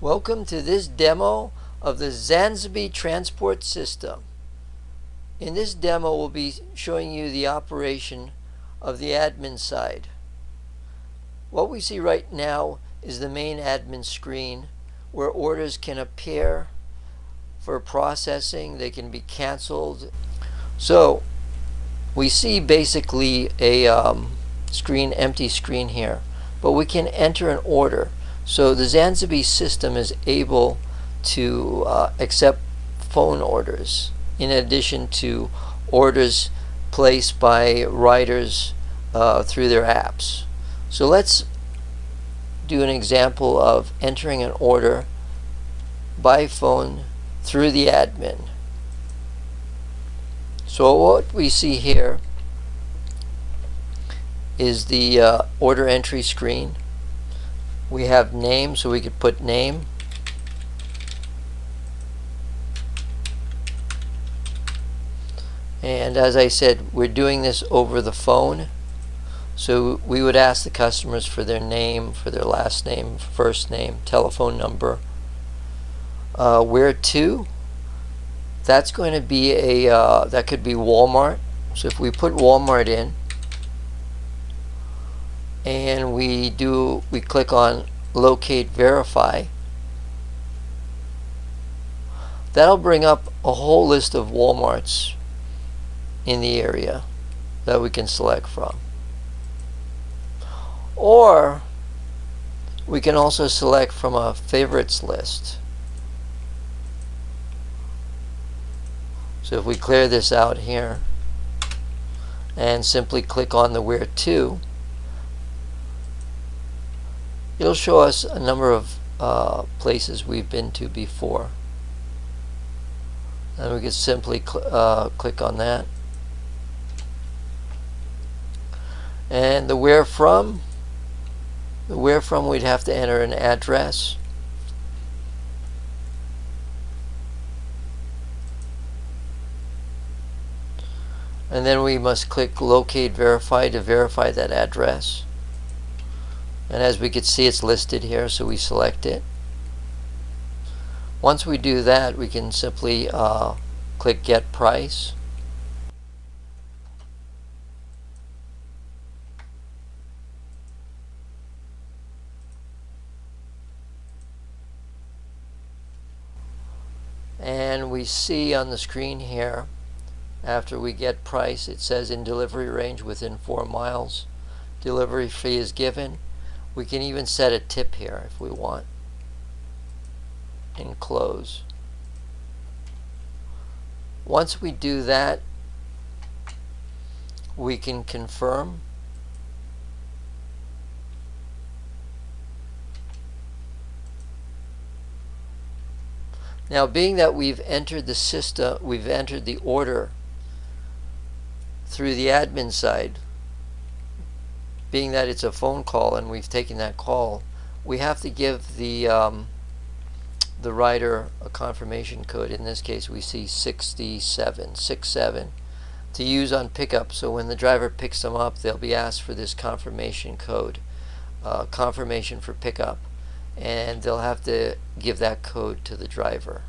Welcome to this demo of the ZanzaBee transport system. In this demo, we'll be showing you the operation of the admin side. What we see right now is the main admin screen where orders can appear for processing. They can be canceled. So we see basically a empty screen here, but we can enter an order. So the ZanzaBee system is able to accept phone orders in addition to orders placed by riders through their apps. So let's do an example of entering an order by phone through the admin. So what we see here is the order entry screen. We have name, so we could put name. And as I said, we're doing this over the phone. So we would ask the customers for their name, for their last name, first name, telephone number. Where to? That's going to be that could be Walmart. So if we put Walmart in, and we click on locate verify, that'll bring up a whole list of Walmarts in the area that we can select from. Or we can also select from a favorites list. So if we clear this out here and simply click on the where to, it'll show us a number of places we've been to before. And we can simply click on that. And the where from we'd have to enter an address. And then we must click locate verify to verify that address. And as we can see, it's listed here, so we select it. Once we do that, we can simply click get price. And we see on the screen here, after we get price, it says in delivery range within 4 miles. Delivery fee is given. We can even set a tip here if we want, and close. Once we do that, we can confirm. Now, being that we've entered the system, we've entered the order through the admin side, being that it's a phone call and we've taken that call, we have to give the rider a confirmation code. In this case, we see 67 to use on pickup. So when the driver picks them up, they'll be asked for this confirmation code, confirmation for pickup, and they'll have to give that code to the driver.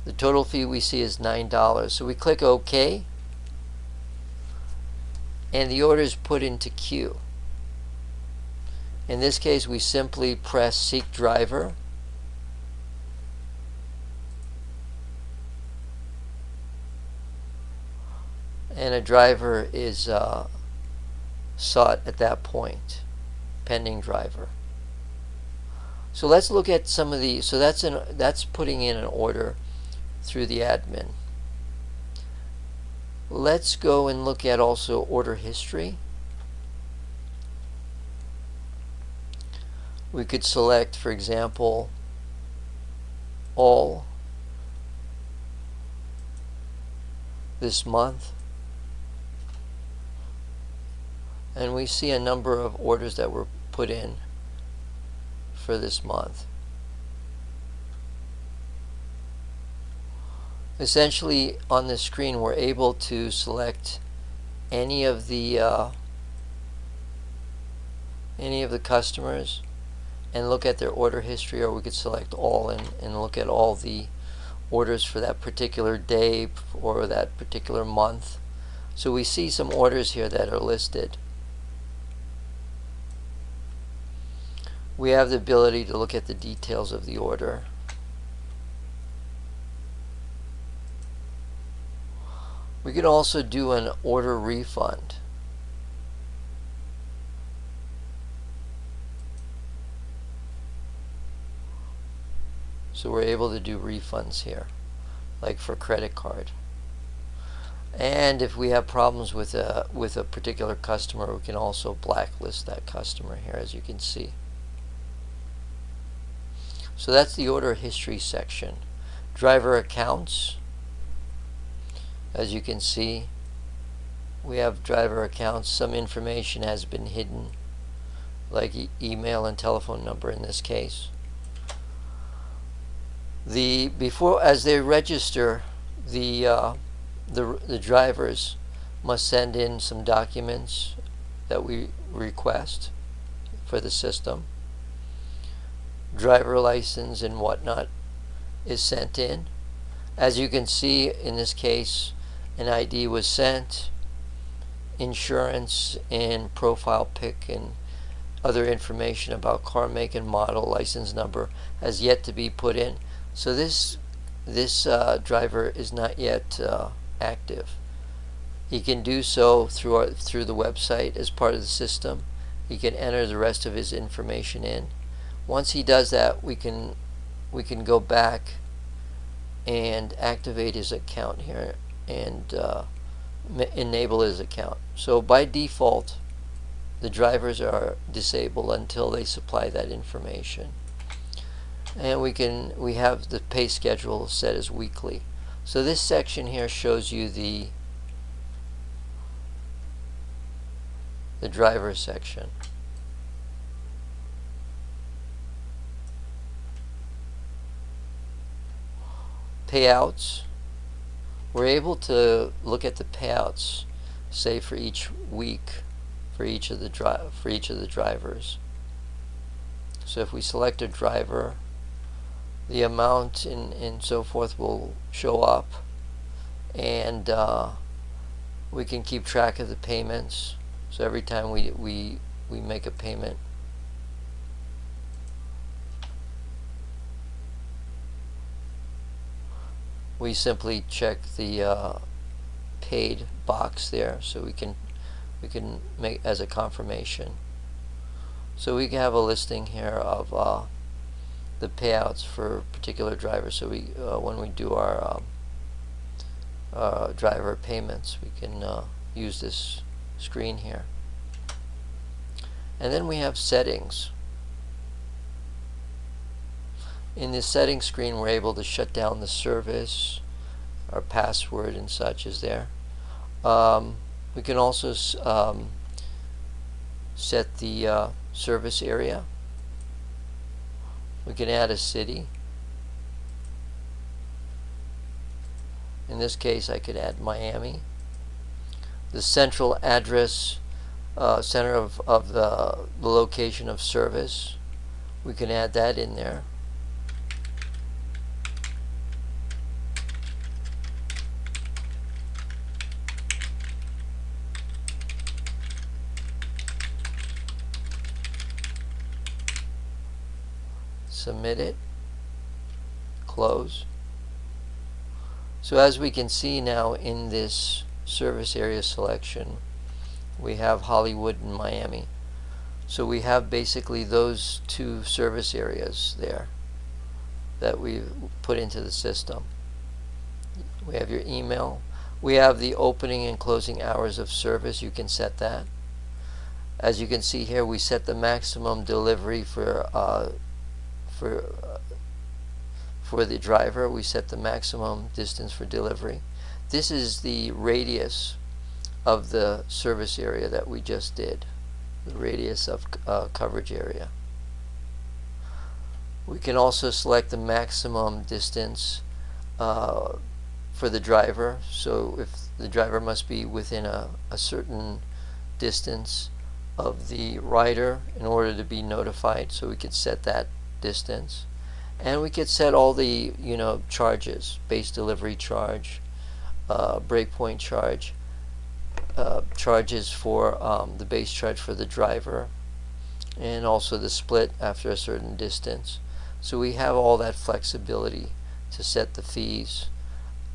The total fee we see is $9. So we click OK, and the order is put into queue. In this case, we simply press seek driver, and a driver is sought at that point, pending driver. So let's look at some of the, so that's putting in an order through the admin. Let's go and look at also order history. We could select, for example, all this month, and we see a number of orders that were put in for this month. Essentially, on this screen, we're able to select any of the customers and look at their order history, or we could select all and look at all the orders for that particular day or that particular month. So we see some orders here that are listed. We have the ability to look at the details of the order. We can also do an order refund. So we're able to do refunds here, like for credit card. And if we have problems with a particular customer, we can also blacklist that customer here, as you can see. So that's the order history section. Driver accounts. As you can see, we have driver accounts. Some information has been hidden, like email and telephone number in this case. As they register, the drivers must send in some documents that we request for the system. Driver license and whatnot is sent in. As you can see, in this case, an ID was sent, insurance and profile pic and other information about car make and model, license number has yet to be put in. So this driver is not yet active. He can do so through the website as part of the system. He can enter the rest of his information in. Once he does that, we can go back and activate his account here and enable his account. So by default, the drivers are disabled until they supply that information. And we have the pay schedule set as weekly. So this section here shows you the driver section. Payouts. We're able to look at the payouts, say for each week, for each of the drivers. So if we select a driver, the amount and so forth will show up, and we can keep track of the payments. So every time we make a payment, we simply check the paid box there, so we can make as a confirmation. So we can have a listing here of the payouts for particular drivers. So we when we do our driver payments, we can use this screen here. And then we have settings. In the settings screen, we're able to shut down the service. Our password and such is there. We can also set the service area. We can add a city. In this case, I could add Miami. The central address, center of the location of service, we can add that in there. Submit it, close. So as we can see now in this service area selection, we have Hollywood and Miami. So we have basically those two service areas there that we put into the system. We have your email. We have the opening and closing hours of service. You can set that. As you can see here, we set the maximum delivery for the driver. We set the maximum distance for delivery. This is the radius of the service area that we just did, the radius of coverage area. We can also select the maximum distance for the driver. So if the driver must be within a certain distance of the rider in order to be notified, so we could set that distance. And we could set all the charges: base delivery charge, breakpoint charge, charges for the base charge for the driver, and also the split after a certain distance. So we have all that flexibility to set the fees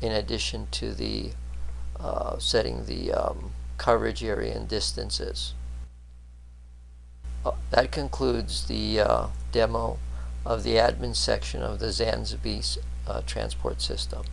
in addition to the setting the coverage area and distances. That concludes the demo of the admin section of the ZanzaBee transport system.